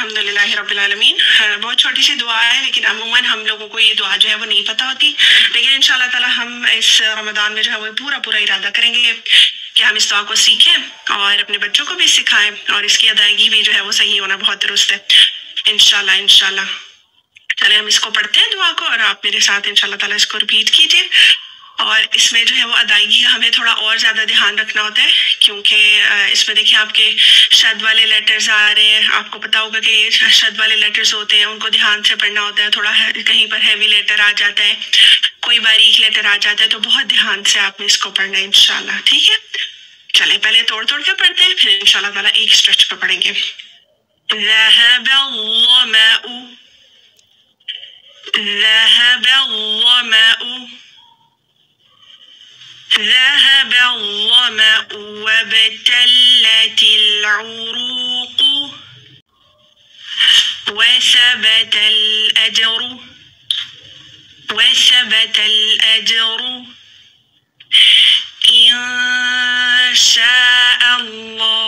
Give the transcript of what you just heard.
अल्हम्दुलिल्लाह रब्बिल आलमीन। बहुत छोटी सी दुआ है, लेकिन अमूमन हम लोगों को ये दुआ जो है वो नहीं पता होती, लेकिन इंशाल्लाह ताला हम इस रमज़ान में जो है वो पूरा इरादा करेंगे कि हम इस दुआ को सीखें और अपने बच्चों को भी सिखाएं, और इसकी अदायगी भी जो है वो सही होना बहुत दुरुस्त है इंशाल्लाह। चले हम इसको पढ़ते हैं दुआ को, और आप मेरे साथ इंशाल्लाह ताला इसको रिपीट कीजिए। और इसमें जो है वो अदायगी का हमें थोड़ा और ज़्यादा ध्यान रखना होता है, क्योंकि इसमें देखिए आपके शद वाले लेटर्स आ रहे हैं। आपको पता होगा कि ये शद वाले लेटर्स होते हैं, उनको ध्यान से पढ़ना होता है। थोड़ा कहीं पर हैवी लेटर आ जाता है, कोई बारीक लेटर आ जाता है, तो बहुत ध्यान से आपने इसको पढ़ना है इंशाल्लाह, ठीक है। चले पहले तोड़ के पढ़ते हैं, फिर इंशाल्लाह ताला एक स्ट्रेच पे पढ़ेंगे। ذهب الظمأ وابتلت العروق وثبت الأجر إن شاء الله